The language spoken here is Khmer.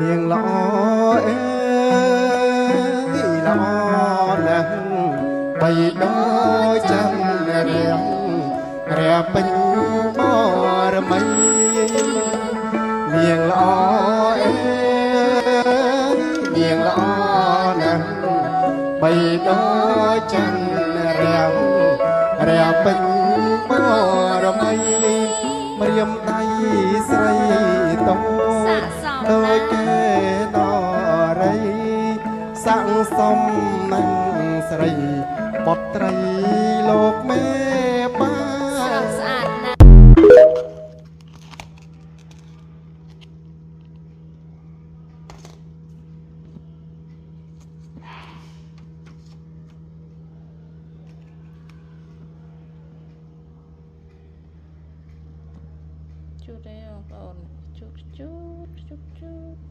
នាងល្អអើយល្អណាស់បីដូចចាំរាំងរាពេញបរមីនាងល្អអើយនាងល្អណាស់បីដូចចាំរាំងរាពេញបរមីម្រាមដៃស្រីតោដូចគេនរីស័ក្តិសមនឹងស្រីបុត្រីលោកមេបាស្អាតណាស់ជូតទេបងប្អូនជូត